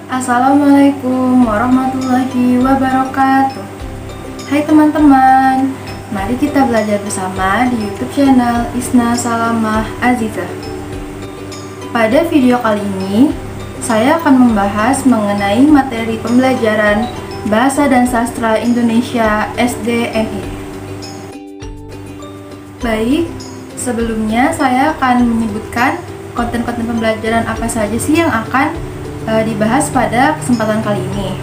Assalamualaikum warahmatullahi wabarakatuh. Hai teman-teman, mari kita belajar bersama di YouTube channel Isna Salamah Azizah. Pada video kali ini, saya akan membahas mengenai materi pembelajaran Bahasa dan Sastra Indonesia SDNI. Baik, sebelumnya saya akan menyebutkan konten-konten pembelajaran apa saja sih yang akan dibahas pada kesempatan kali ini.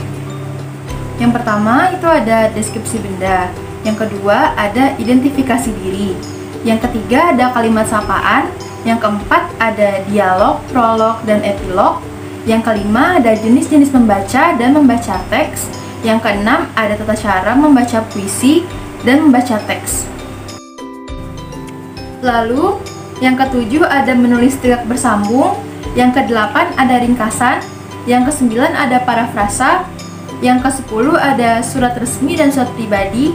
Yang pertama itu ada deskripsi benda, yang kedua ada identifikasi diri, yang ketiga ada kalimat sapaan, yang keempat ada dialog, prolog, dan epilog, yang kelima ada jenis-jenis membaca dan membaca teks, yang keenam ada tata cara membaca puisi dan membaca teks. Lalu yang ketujuh ada menulis tegak bersambung, yang kedelapan ada ringkasan, yang kesembilan ada parafrasa, yang kesepuluh ada surat resmi dan surat pribadi,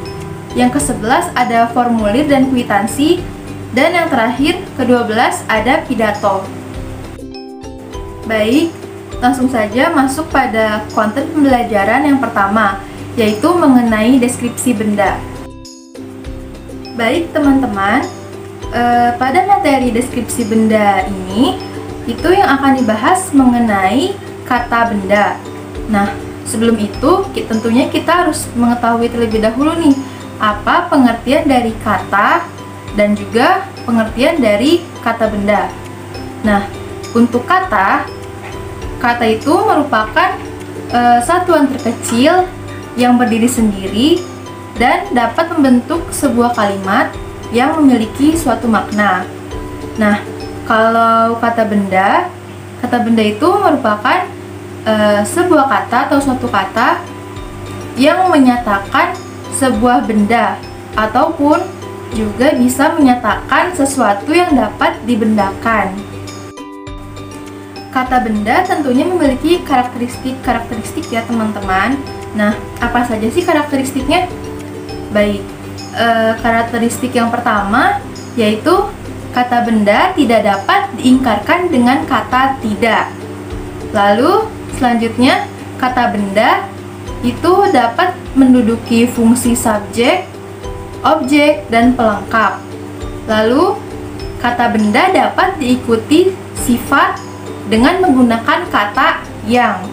yang kesebelas ada formulir dan kwitansi, dan yang terakhir ke-12 ada pidato. Baik, langsung saja masuk pada konten pembelajaran yang pertama, yaitu mengenai deskripsi benda. Baik teman-teman, pada materi deskripsi benda ini, itu yang akan dibahas mengenai kata benda. Nah, sebelum itu tentunya kita harus mengetahui terlebih dahulu nih apa pengertian dari kata dan juga pengertian dari kata benda. Nah, untuk kata itu merupakan satuan terkecil yang berdiri sendiri dan dapat membentuk sebuah kalimat yang memiliki suatu makna. Nah, kalau kata benda itu merupakan sebuah kata atau suatu kata yang menyatakan sebuah benda ataupun juga bisa menyatakan sesuatu yang dapat dibendakan. Kata benda tentunya memiliki karakteristik ya teman-teman. Nah, apa saja sih karakteristiknya? Baik, karakteristik yang pertama yaitu kata benda tidak dapat diingkarkan dengan kata tidak. Lalu selanjutnya, kata benda itu dapat menduduki fungsi subjek, objek, dan pelengkap. Lalu, kata benda dapat diikuti sifat dengan menggunakan kata yang.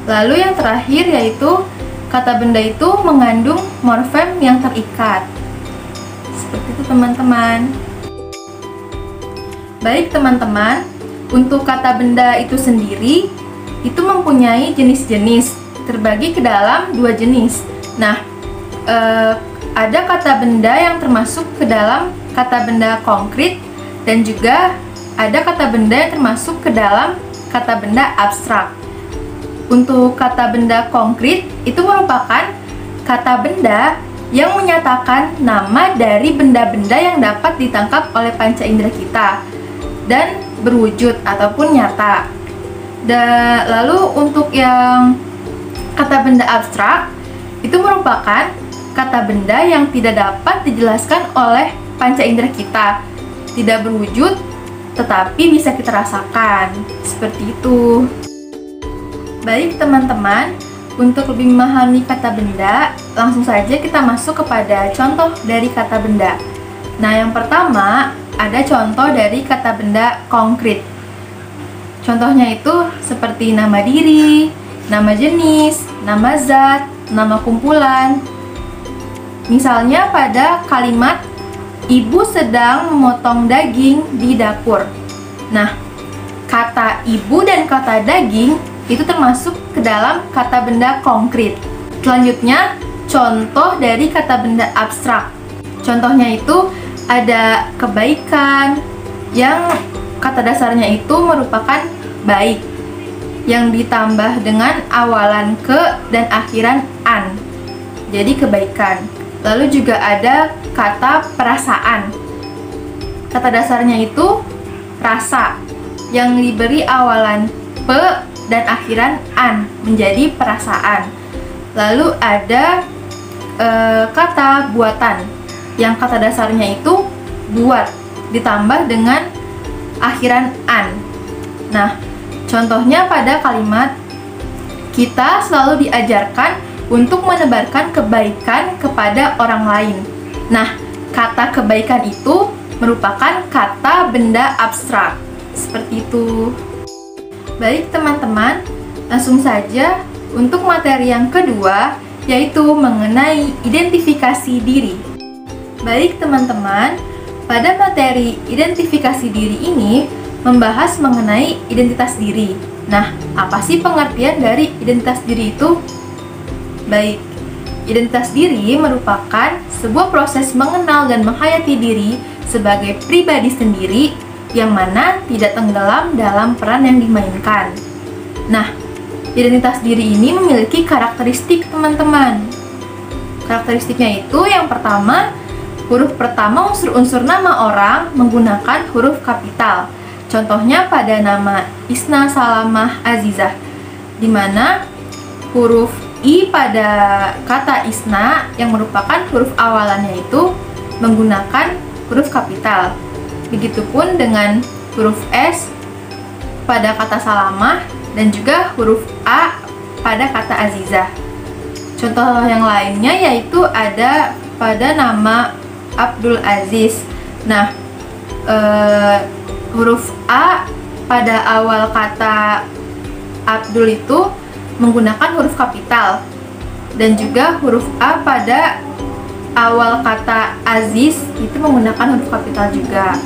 Lalu yang terakhir yaitu, kata benda itu mengandung morfem yang terikat. Seperti itu teman-teman. Baik teman-teman, untuk kata benda itu sendiri, itu mempunyai jenis-jenis, terbagi ke dalam dua jenis. Nah, ada kata benda yang termasuk ke dalam kata benda konkret, dan juga ada kata benda yang termasuk ke dalam kata benda abstrak. Untuk kata benda konkret, itu merupakan kata benda yang menyatakan nama dari benda-benda yang dapat ditangkap oleh panca indera kita dan berwujud ataupun nyata. Lalu untuk yang kata benda abstrak, itu merupakan kata benda yang tidak dapat dijelaskan oleh panca indera kita, tidak berwujud tetapi bisa kita rasakan. Seperti itu. Baik teman-teman, untuk lebih memahami kata benda, langsung saja kita masuk kepada contoh dari kata benda. Nah, yang pertama ada contoh dari kata benda konkret. Contohnya itu seperti nama diri, nama jenis, nama zat, nama kumpulan. Misalnya pada kalimat ibu sedang memotong daging di dapur. Nah, kata ibu dan kata daging itu termasuk ke dalam kata benda konkret. Selanjutnya, contoh dari kata benda abstrak. Contohnya itu ada kebaikan, yang kata dasarnya itu merupakan baik, yang ditambah dengan awalan ke dan akhiran an, jadi kebaikan. Lalu juga ada kata perasaan, kata dasarnya itu rasa, yang diberi awalan pe dan akhiran an, menjadi perasaan. Lalu ada kata buatan, yang kata dasarnya itu buat, ditambah dengan akhiran an. Nah, contohnya pada kalimat kita selalu diajarkan untuk menebarkan kebaikan kepada orang lain. Nah, kata kebaikan itu merupakan kata benda abstrak. Seperti itu. Baik teman-teman, langsung saja untuk materi yang kedua, yaitu mengenai identifikasi diri. Baik teman-teman, pada materi identifikasi diri ini membahas mengenai identitas diri. Nah, apa sih pengertian dari identitas diri itu? Baik, identitas diri merupakan sebuah proses mengenal dan menghayati diri sebagai pribadi sendiri yang mana tidak tenggelam dalam peran yang dimainkan. Nah, identitas diri ini memiliki karakteristik teman-teman. Karakteristiknya itu yang pertama, huruf pertama unsur-unsur nama orang menggunakan huruf kapital. Contohnya pada nama Isna Salamah Azizah, di mana huruf I pada kata Isna yang merupakan huruf awalannya itu menggunakan huruf kapital. Begitupun dengan huruf S pada kata Salamah dan juga huruf A pada kata Azizah. Contoh yang lainnya yaitu ada pada nama Abdul Aziz. Nah, huruf A pada awal kata Abdul itu menggunakan huruf kapital, dan juga huruf A pada awal kata Aziz itu menggunakan huruf kapital juga.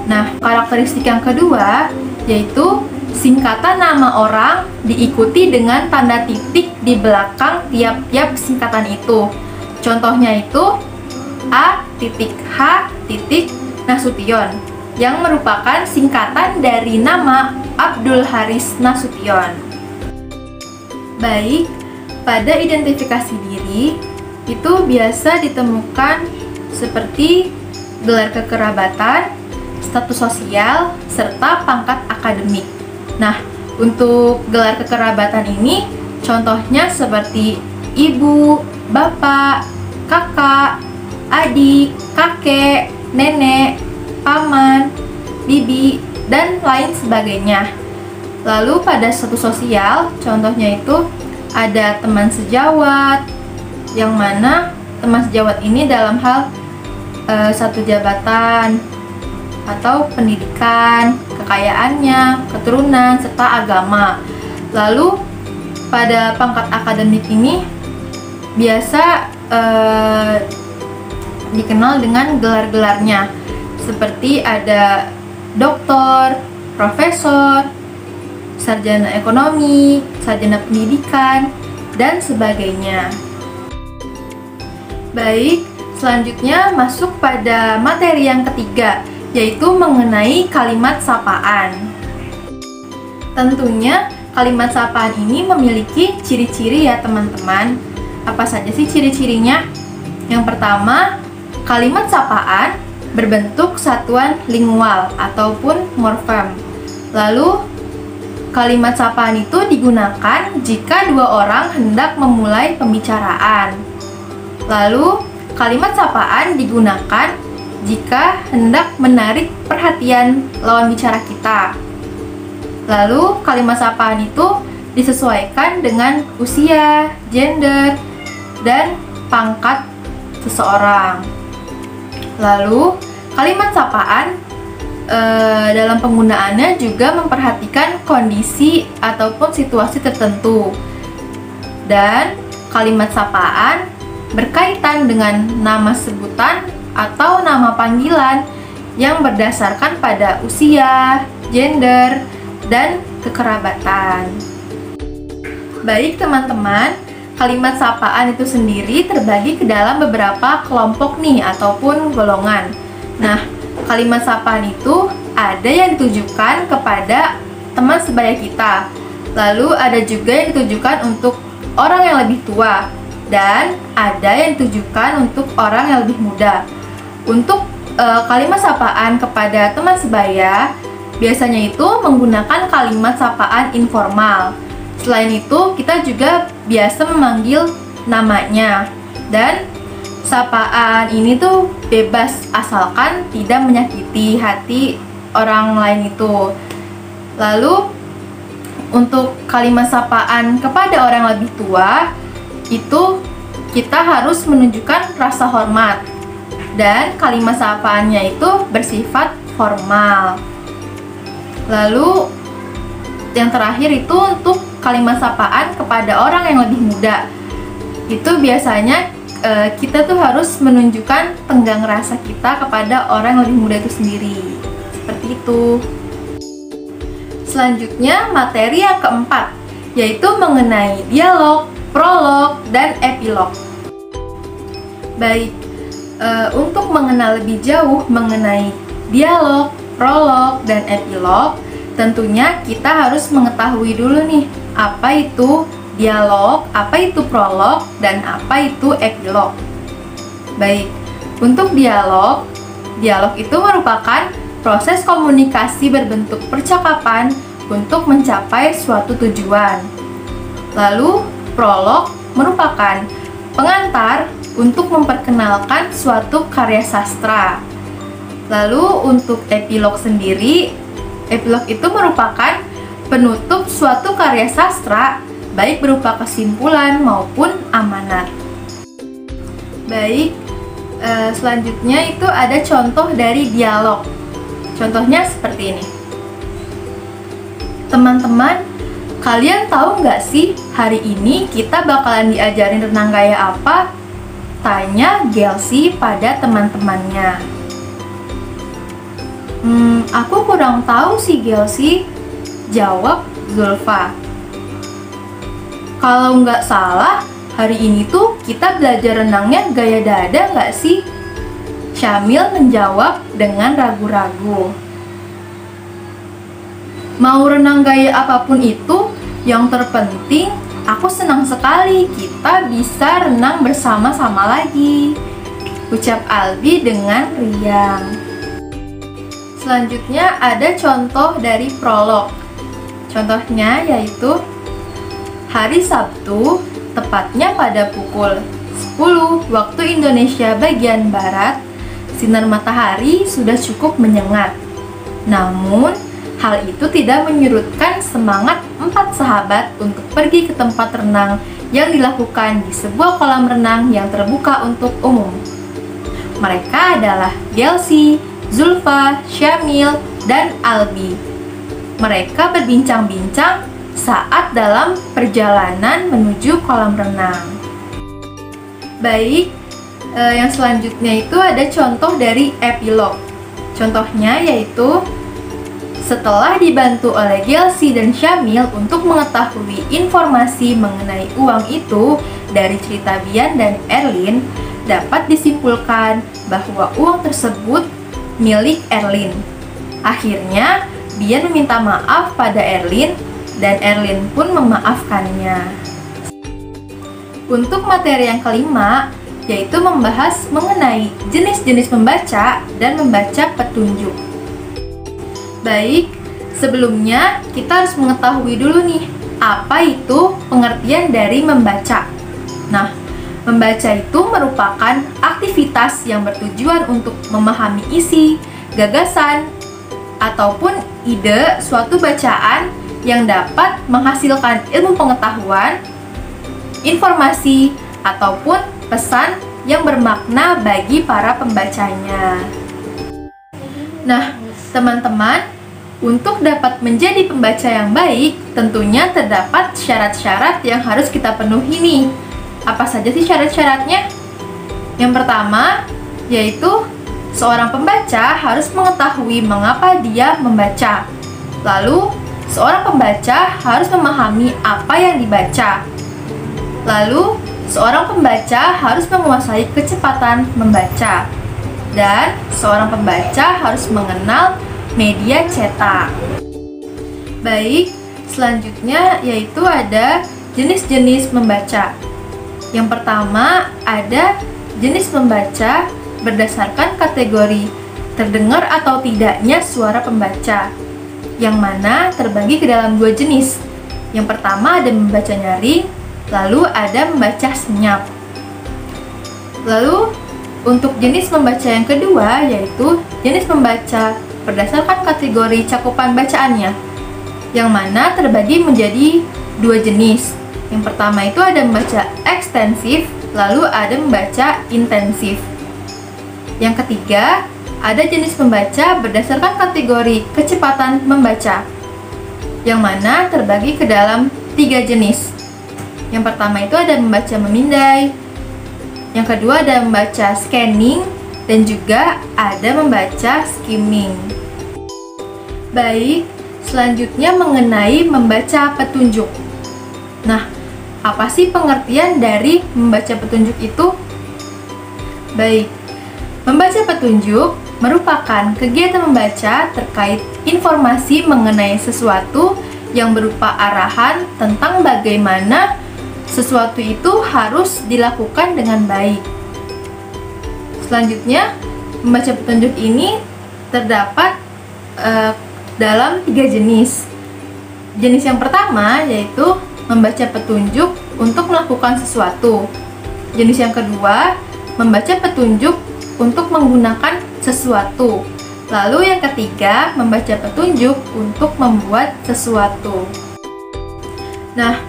Nah, karakteristik yang kedua yaitu singkatan nama orang diikuti dengan tanda titik di belakang tiap-tiap singkatan itu. Contohnya itu A.H. Nasution yang merupakan singkatan dari nama Abdul Haris Nasution. Baik, pada identifikasi diri itu biasa ditemukan seperti gelar kekerabatan, status sosial, serta pangkat akademik. Nah, untuk gelar kekerabatan ini contohnya seperti ibu, bapak, kakak, adik, kakek, nenek, paman, bibi, dan lain sebagainya. Lalu pada status sosial, contohnya itu ada teman sejawat, yang mana teman sejawat ini dalam hal satu jabatan atau pendidikan, kekayaannya, keturunan, serta agama. Lalu pada pangkat akademik ini biasa dikenal dengan gelar-gelarnya, seperti ada doktor, profesor, sarjana ekonomi, sarjana pendidikan, dan sebagainya. Baik, selanjutnya masuk pada materi yang ketiga, yaitu mengenai kalimat sapaan. Tentunya kalimat sapaan ini memiliki ciri-ciri ya teman-teman. Apa saja sih ciri-cirinya? Yang pertama, kalimat sapaan berbentuk satuan lingual ataupun morfem. Lalu, kalimat sapaan itu digunakan jika dua orang hendak memulai pembicaraan. Lalu, kalimat sapaan digunakan jika hendak menarik perhatian lawan bicara kita. Lalu, kalimat sapaan itu disesuaikan dengan usia, gender, dan pangkat seseorang. Lalu, kalimat sapaan dalam penggunaannya juga memperhatikan kondisi ataupun situasi tertentu. Dan kalimat sapaan berkaitan dengan nama sebutan atau nama panggilan yang berdasarkan pada usia, gender, dan kekerabatan. Baik teman-teman, kalimat sapaan itu sendiri terbagi ke dalam beberapa kelompok nih ataupun golongan. Nah, kalimat sapaan itu ada yang ditujukan kepada teman sebaya kita. Lalu ada juga yang ditujukan untuk orang yang lebih tua, dan ada yang ditujukan untuk orang yang lebih muda. Untuk kalimat sapaan kepada teman sebaya, biasanya itu menggunakan kalimat sapaan informal. Selain itu, kita juga biasa memanggil namanya. Dan sapaan ini tuh bebas asalkan tidak menyakiti hati orang lain itu. Lalu, untuk kalimat sapaan kepada orang yang lebih tua, itu kita harus menunjukkan rasa hormat. Dan kalimat sapaannya itu bersifat formal. Lalu yang terakhir itu untuk kalimat sapaan kepada orang yang lebih muda. Itu biasanya kita tuh harus menunjukkan tenggang rasa kita kepada orang yang lebih muda itu sendiri. Seperti itu. Selanjutnya materi yang keempat, yaitu mengenai dialog, prolog, dan epilog. Baik, untuk mengenal lebih jauh mengenai dialog, prolog, dan epilog, tentunya kita harus mengetahui dulu nih, apa itu dialog, apa itu prolog, dan apa itu epilog. Baik, untuk dialog itu merupakan proses komunikasi berbentuk percakapan untuk mencapai suatu tujuan. Lalu, prolog merupakan pengantar untuk memperkenalkan suatu karya sastra. Lalu, untuk epilog sendiri, epilog itu merupakan penutup suatu karya sastra, baik berupa kesimpulan maupun amanat. Baik, selanjutnya itu ada contoh dari dialog. Contohnya seperti ini. Teman-teman, kalian tahu nggak sih hari ini kita bakalan diajarin renang gaya apa? Tanya Gelsi pada teman-temannya. Aku kurang tahu sih Gelsi, jawab Zulfa. Kalau nggak salah, hari ini tuh kita belajar renangnya gaya dada nggak sih? Syamil menjawab dengan ragu-ragu. Mau renang gaya apapun itu, yang terpenting aku senang sekali kita bisa renang bersama-sama lagi, ucap Albi dengan riang. Selanjutnya ada contoh dari prolog. Contohnya yaitu hari Sabtu, tepatnya pada pukul 10 waktu Indonesia bagian Barat, sinar matahari sudah cukup menyengat. Namun, hal itu tidak menyurutkan semangat 4 sahabat untuk pergi ke tempat renang yang dilakukan di sebuah kolam renang yang terbuka untuk umum. Mereka adalah Gelsi, Zulfa, Syamil, dan Albi. Mereka berbincang-bincang saat dalam perjalanan menuju kolam renang. Baik, yang selanjutnya itu ada contoh dari epilog. Contohnya yaitu setelah dibantu oleh Gelsi dan Syamil untuk mengetahui informasi mengenai uang itu dari cerita Bian dan Erlin, dapat disimpulkan bahwa uang tersebut milik Erlin. Akhirnya, Bian meminta maaf pada Erlin dan Erlin pun memaafkannya. Untuk materi yang kelima, yaitu membahas mengenai jenis-jenis membaca dan membaca petunjuk. Baik, sebelumnya kita harus mengetahui dulu nih, apa itu pengertian dari membaca. Nah, membaca itu merupakan aktivitas yang bertujuan untuk memahami isi, gagasan, ataupun ide suatu bacaan yang dapat menghasilkan ilmu pengetahuan, informasi, ataupun pesan yang bermakna bagi para pembacanya. Nah, teman-teman, untuk dapat menjadi pembaca yang baik, tentunya terdapat syarat-syarat yang harus kita penuhi nih. Apa saja sih syarat-syaratnya? Yang pertama, yaitu seorang pembaca harus mengetahui mengapa dia membaca. Lalu, seorang pembaca harus memahami apa yang dibaca. Lalu, seorang pembaca harus menguasai kecepatan membaca. Dan seorang pembaca harus mengenal media cetak. Baik, selanjutnya yaitu ada jenis-jenis membaca. Yang pertama, ada jenis membaca berdasarkan kategori terdengar atau tidaknya suara pembaca, yang mana terbagi ke dalam 2 jenis. Yang pertama ada membaca nyaring, lalu ada membaca senyap. Lalu untuk jenis membaca yang kedua yaitu jenis membaca berdasarkan kategori cakupan bacaannya, yang mana terbagi menjadi dua jenis. Yang pertama itu ada membaca ekstensif, lalu ada membaca intensif. Yang ketiga, ada jenis membaca berdasarkan kategori kecepatan membaca, yang mana terbagi ke dalam 3 jenis. Yang pertama itu ada membaca memindai, yang kedua ada membaca scanning, dan juga ada membaca skimming. Baik, selanjutnya mengenai membaca petunjuk. Nah, apa sih pengertian dari membaca petunjuk itu? Baik, membaca petunjuk merupakan kegiatan membaca terkait informasi mengenai sesuatu yang berupa arahan tentang bagaimana sesuatu itu harus dilakukan dengan baik. Selanjutnya, membaca petunjuk ini terdapat dalam 3 jenis. Jenis yang pertama yaitu membaca petunjuk untuk melakukan sesuatu. Jenis yang kedua, membaca petunjuk untuk menggunakan sesuatu. Lalu yang ketiga, membaca petunjuk untuk membuat sesuatu. Nah,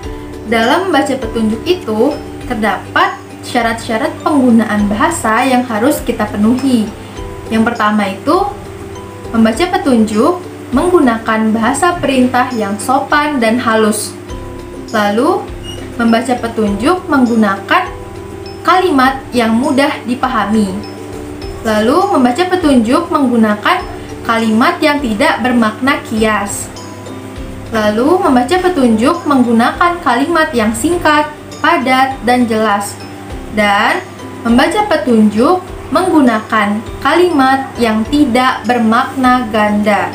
dalam membaca petunjuk itu terdapat syarat-syarat penggunaan bahasa yang harus kita penuhi. Yang pertama itu, membaca petunjuk menggunakan bahasa perintah yang sopan dan halus. Lalu, membaca petunjuk menggunakan kalimat yang mudah dipahami. Lalu, membaca petunjuk menggunakan kalimat yang tidak bermakna kias. Lalu, membaca petunjuk menggunakan kalimat yang singkat, padat, dan jelas. Dan, membaca petunjuk menggunakan kalimat yang tidak bermakna ganda.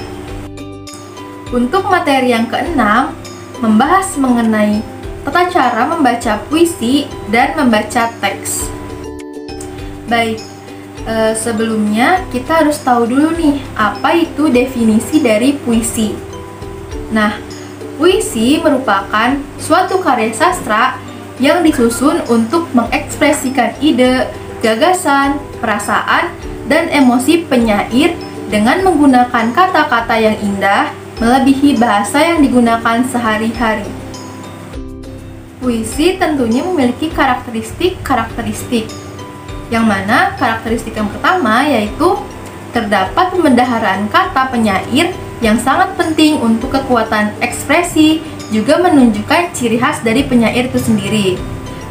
Untuk materi yang keenam, membahas mengenai tata cara membaca puisi dan membaca teks. Baik, sebelumnya kita harus tahu dulu nih, apa itu definisi dari puisi. Nah, puisi merupakan suatu karya sastra yang disusun untuk mengekspresikan ide, gagasan, perasaan, dan emosi penyair dengan menggunakan kata-kata yang indah, melebihi bahasa yang digunakan sehari-hari. Puisi tentunya memiliki karakteristik, yang mana karakteristik yang pertama yaitu terdapat pembendaharaan kata penyair yang sangat penting untuk kekuatan ekspresi, juga menunjukkan ciri khas dari penyair itu sendiri.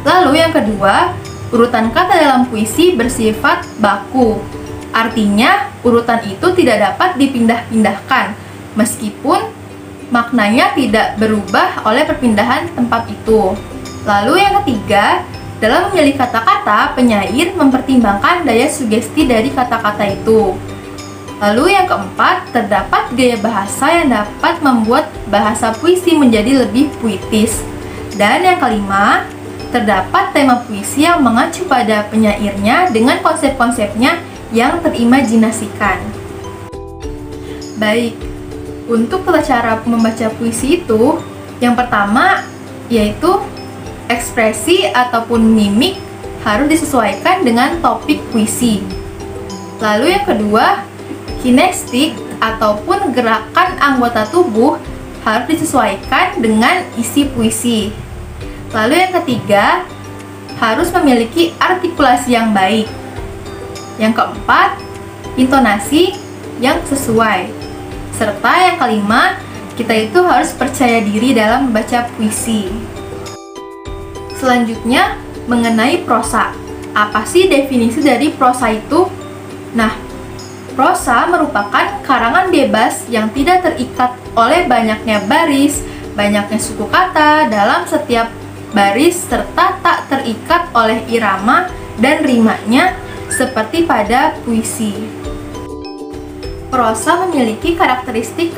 Lalu yang kedua, urutan kata dalam puisi bersifat baku. Artinya, urutan itu tidak dapat dipindah-pindahkan, meskipun maknanya tidak berubah oleh perpindahan tempat itu. Lalu yang ketiga, dalam memilih kata-kata, penyair mempertimbangkan daya sugesti dari kata-kata itu. Lalu yang keempat, terdapat gaya bahasa yang dapat membuat bahasa puisi menjadi lebih puitis. Dan yang kelima, terdapat tema puisi yang mengacu pada penyairnya dengan konsep-konsepnya yang terimajinasikan. Baik, untuk tata cara membaca puisi itu, yang pertama yaitu ekspresi ataupun mimik harus disesuaikan dengan topik puisi. Lalu yang kedua, kinestik ataupun gerakan anggota tubuh harus disesuaikan dengan isi puisi. Lalu yang ketiga, harus memiliki artikulasi yang baik. Yang keempat, intonasi yang sesuai. Serta yang kelima, kita itu harus percaya diri dalam membaca puisi. Selanjutnya, mengenai prosa. Apa sih definisi dari prosa itu? Nah, prosa merupakan karangan bebas yang tidak terikat oleh banyaknya baris, banyaknya suku kata dalam setiap baris, serta tak terikat oleh irama dan rimanya seperti pada puisi. Prosa memiliki karakteristik,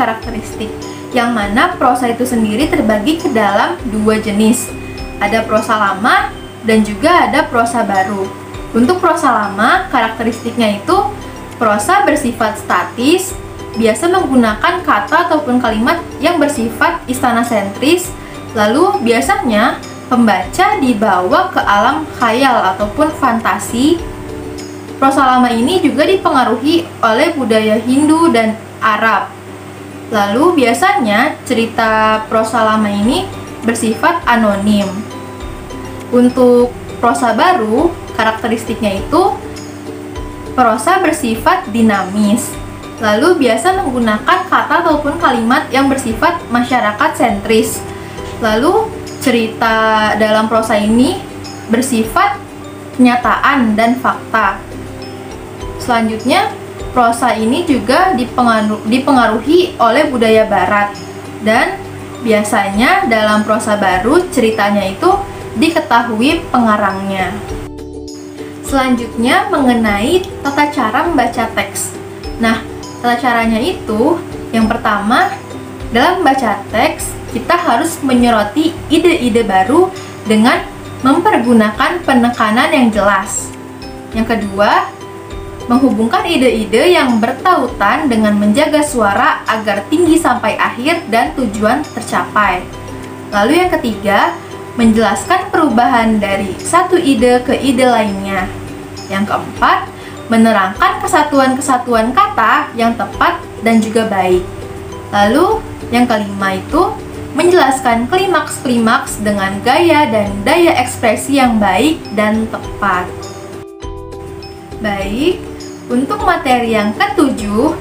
yang mana prosa itu sendiri terbagi ke dalam 2 jenis. Ada prosa lama dan juga ada prosa baru. Untuk prosa lama, karakteristiknya itu prosa bersifat statis, biasa menggunakan kata ataupun kalimat yang bersifat istana sentris, lalu biasanya pembaca dibawa ke alam khayal ataupun fantasi. Prosa lama ini juga dipengaruhi oleh budaya Hindu dan Arab. Lalu biasanya cerita prosa lama ini bersifat anonim. Untuk prosa baru, karakteristiknya itu prosa bersifat dinamis. Lalu biasa menggunakan kata ataupun kalimat yang bersifat masyarakat sentris. Lalu cerita dalam prosa ini bersifat kenyataan dan fakta. Selanjutnya, prosa ini juga dipengaruhi oleh budaya barat, dan biasanya dalam prosa baru ceritanya itu diketahui pengarangnya. Selanjutnya mengenai tata cara membaca teks. Nah, tata caranya itu yang pertama, dalam membaca teks kita harus menyoroti ide-ide baru dengan mempergunakan penekanan yang jelas. Yang kedua, menghubungkan ide-ide yang bertautan dengan menjaga suara agar tinggi sampai akhir dan tujuan tercapai. Lalu yang ketiga, menjelaskan perubahan dari satu ide ke ide lainnya. Yang keempat, menerangkan kesatuan-kesatuan kata yang tepat dan juga baik. Lalu yang kelima itu, menjelaskan klimaks-klimaks dengan gaya dan daya ekspresi yang baik dan tepat. Baik, untuk materi yang ketujuh,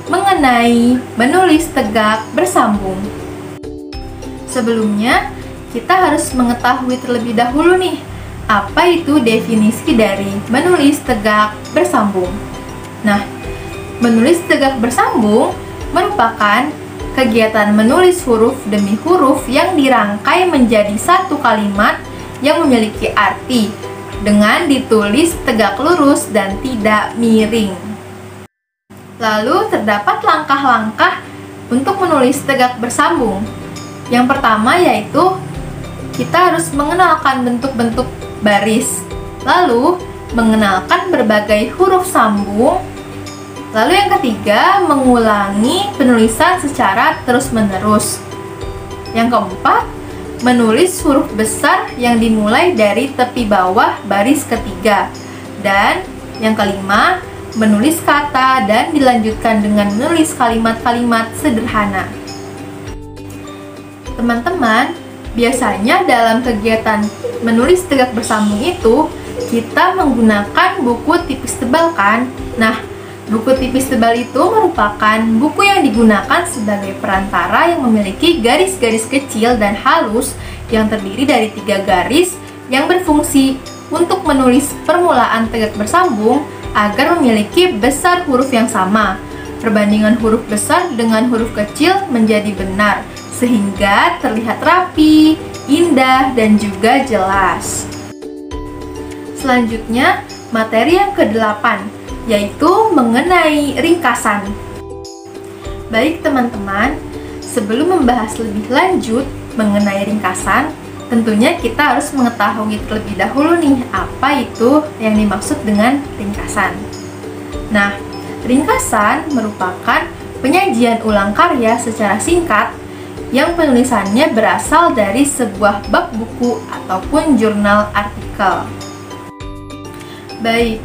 mengenai menulis tegak bersambung. Sebelumnya, kita harus mengetahui terlebih dahulu nih, apa itu definisi dari menulis tegak bersambung. Nah, menulis tegak bersambung merupakan kegiatan menulis huruf demi huruf yang dirangkai menjadi satu kalimat yang memiliki arti, dengan ditulis tegak lurus dan tidak miring. Lalu terdapat langkah-langkah untuk menulis tegak bersambung. Yang pertama yaitu kita harus mengenalkan bentuk-bentuk baris, lalu mengenalkan berbagai huruf sambung. Lalu yang ketiga, mengulangi penulisan secara terus-menerus. Yang keempat, menulis huruf besar yang dimulai dari tepi bawah baris ketiga. Dan yang kelima, menulis kata dan dilanjutkan dengan menulis kalimat-kalimat sederhana. Teman-teman, biasanya dalam kegiatan menulis tegak bersambung itu, kita menggunakan buku tipis tebal kan? Nah, buku tipis tebal itu merupakan buku yang digunakan sebagai perantara yang memiliki garis-garis kecil dan halus yang terdiri dari 3 garis yang berfungsi untuk menulis permulaan tegak bersambung agar memiliki besar huruf yang sama. Perbandingan huruf besar dengan huruf kecil menjadi benar, sehingga terlihat rapi, indah, dan juga jelas. Selanjutnya, materi yang ke-8, yaitu mengenai ringkasan. Baik teman-teman, sebelum membahas lebih lanjut mengenai ringkasan, tentunya kita harus mengetahui terlebih dahulu nih apa itu yang dimaksud dengan ringkasan. Nah, ringkasan merupakan penyajian ulang karya secara singkat yang penulisannya berasal dari sebuah bab buku ataupun jurnal artikel. Baik,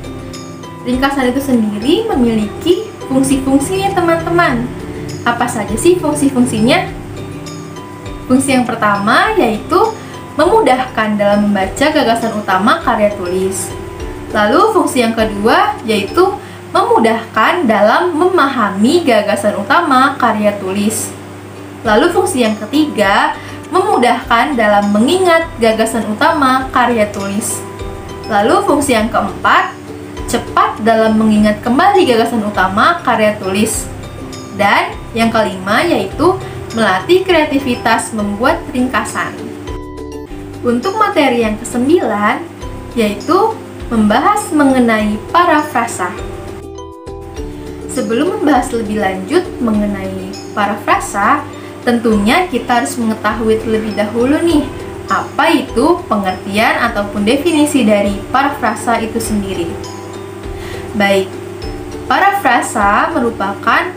ringkasan itu sendiri memiliki fungsi-fungsinya teman-teman. Apa saja sih fungsi-fungsinya? Fungsi yang pertama yaitu memudahkan dalam membaca gagasan utama karya tulis. Lalu fungsi yang kedua yaitu memudahkan dalam memahami gagasan utama karya tulis. Lalu fungsi yang ketiga, memudahkan dalam mengingat gagasan utama karya tulis. Lalu fungsi yang keempat, cepat dalam mengingat kembali gagasan utama karya tulis. Dan yang kelima yaitu melatih kreativitas membuat ringkasan. Untuk materi yang ke-9 yaitu membahas mengenai parafrasa. Sebelum membahas lebih lanjut mengenai parafrasa, tentunya kita harus mengetahui terlebih dahulu nih apa itu pengertian ataupun definisi dari parafrasa itu sendiri. Baik, parafrasa merupakan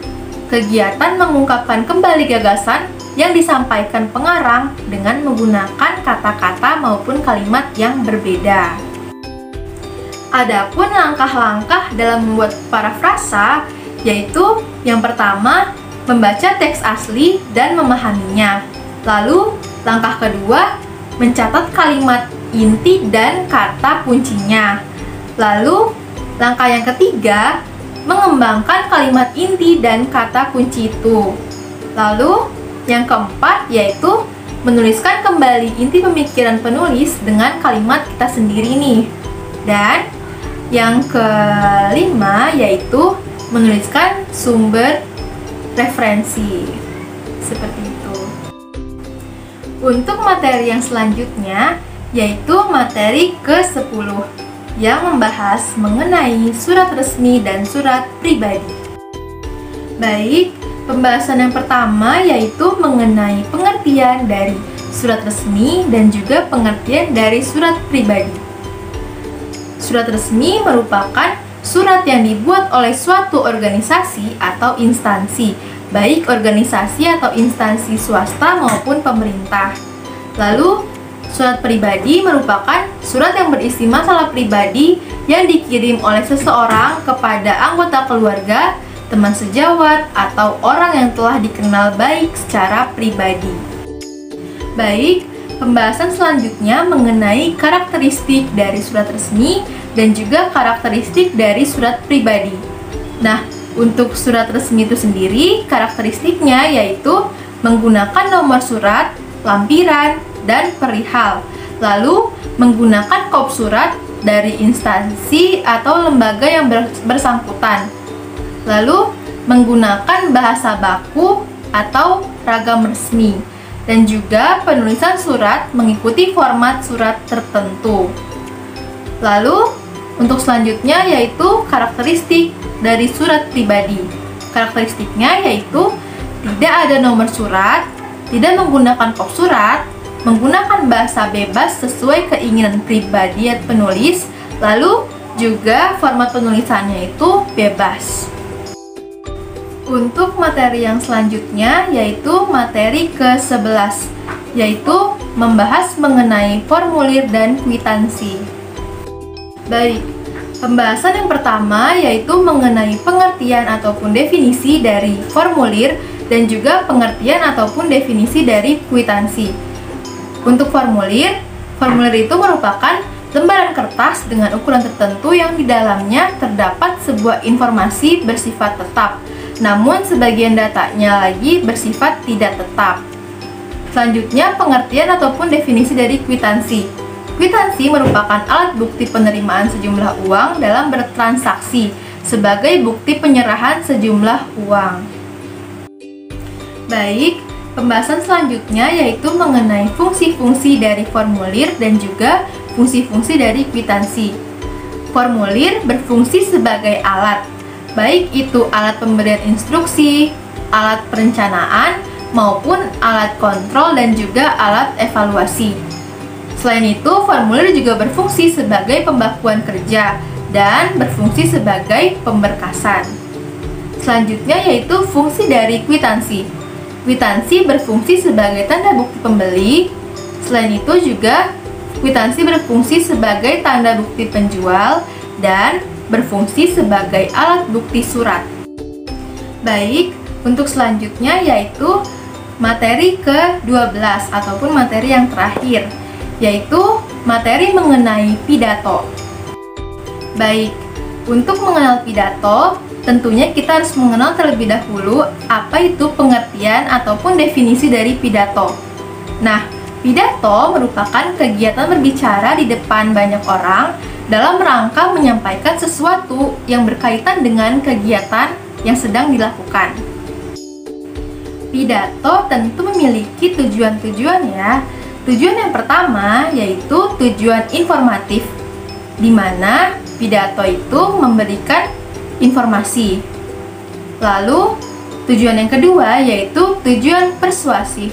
kegiatan mengungkapkan kembali gagasan yang disampaikan pengarang dengan menggunakan kata-kata maupun kalimat yang berbeda. Adapun langkah-langkah dalam membuat parafrasa yaitu yang pertama, membaca teks asli dan memahaminya. Lalu, langkah kedua, mencatat kalimat inti dan kata kuncinya. Lalu, langkah yang ketiga, mengembangkan kalimat inti dan kata kunci itu. Lalu, yang keempat yaitu menuliskan kembali inti pemikiran penulis dengan kalimat kita sendiri nih. Dan yang kelima yaitu menuliskan sumber referensi. Seperti itu. Untuk materi yang selanjutnya yaitu materi ke-10 yang membahas mengenai surat resmi dan surat pribadi. Baik, pembahasan yang pertama yaitu mengenai pengertian dari surat resmi dan juga pengertian dari surat pribadi. Surat resmi merupakan surat yang dibuat oleh suatu organisasi atau instansi, baik organisasi atau instansi swasta maupun pemerintah. Lalu, surat pribadi merupakan surat yang berisi masalah pribadi yang dikirim oleh seseorang kepada anggota keluarga, teman sejawat, atau orang yang telah dikenal baik secara pribadi. Baik, pembahasan selanjutnya mengenai karakteristik dari surat resmi dan juga karakteristik dari surat pribadi. Nah, untuk surat resmi itu sendiri, karakteristiknya yaitu menggunakan nomor surat, lampiran, dan perihal. Lalu, menggunakan kop surat dari instansi atau lembaga yang bersangkutan. Lalu, menggunakan bahasa baku atau ragam resmi. Dan juga penulisan surat mengikuti format surat tertentu. Lalu, untuk selanjutnya yaitu karakteristik dari surat pribadi. Karakteristiknya yaitu tidak ada nomor surat, tidak menggunakan kop surat, menggunakan bahasa bebas sesuai keinginan pribadi penulis, lalu juga format penulisannya itu bebas. Untuk materi yang selanjutnya yaitu materi ke-11, yaitu membahas mengenai formulir dan kwitansi. Baik, pembahasan yang pertama yaitu mengenai pengertian ataupun definisi dari formulir dan juga pengertian ataupun definisi dari kwitansi. Untuk formulir itu merupakan lembaran kertas dengan ukuran tertentu yang di dalamnya terdapat sebuah informasi bersifat tetap, namun sebagian datanya lagi bersifat tidak tetap. Selanjutnya, pengertian ataupun definisi dari kwitansi. Kwitansi merupakan alat bukti penerimaan sejumlah uang dalam bertransaksi sebagai bukti penyerahan sejumlah uang. Baik, pembahasan selanjutnya yaitu mengenai fungsi-fungsi dari formulir dan juga fungsi-fungsi dari kwitansi. Formulir berfungsi sebagai alat, baik itu alat pemberian instruksi, alat perencanaan, maupun alat kontrol dan juga alat evaluasi. Selain itu, formulir juga berfungsi sebagai pembakuan kerja dan berfungsi sebagai pemberkasan. Selanjutnya yaitu fungsi dari kwitansi. Kwitansi berfungsi sebagai tanda bukti pembeli. Selain itu juga kwitansi berfungsi sebagai tanda bukti penjual dan berfungsi sebagai alat bukti surat. Baik, untuk selanjutnya yaitu materi ke-12 ataupun materi yang terakhir, yaitu materi mengenai pidato. Baik, untuk mengenal pidato, tentunya kita harus mengenal terlebih dahulu apa itu pengertian ataupun definisi dari pidato. Nah, pidato merupakan kegiatan berbicara di depan banyak orang dalam rangka menyampaikan sesuatu yang berkaitan dengan kegiatan yang sedang dilakukan. Pidato tentu memiliki tujuan-tujuan ya. Tujuan yang pertama yaitu tujuan informatif, di mana pidato itu memberikan informasi. Lalu, tujuan yang kedua yaitu tujuan persuasif,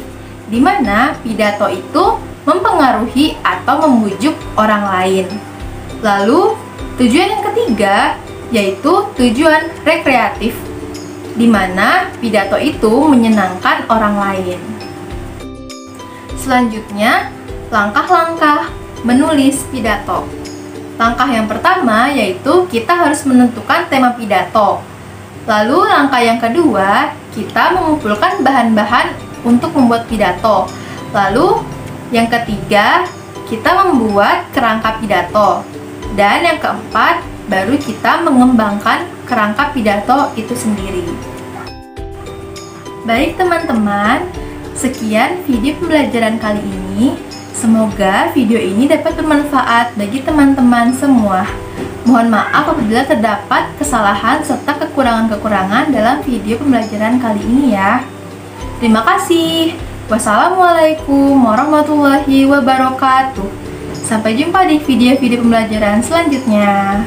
di mana pidato itu mempengaruhi atau membujuk orang lain. Lalu, tujuan yang ketiga yaitu tujuan rekreatif, di mana pidato itu menyenangkan orang lain. Selanjutnya, langkah-langkah menulis pidato. Langkah yang pertama yaitu kita harus menentukan tema pidato. Lalu langkah yang kedua, kita mengumpulkan bahan-bahan untuk membuat pidato. Lalu yang ketiga, kita membuat kerangka pidato. Dan yang keempat, baru kita mengembangkan kerangka pidato itu sendiri. Baik teman-teman, sekian video pembelajaran kali ini. Semoga video ini dapat bermanfaat bagi teman-teman semua. Mohon maaf apabila terdapat kesalahan serta kekurangan-kekurangan dalam video pembelajaran kali ini ya. Terima kasih. Wassalamualaikum warahmatullahi wabarakatuh. Sampai jumpa di video-video pembelajaran selanjutnya.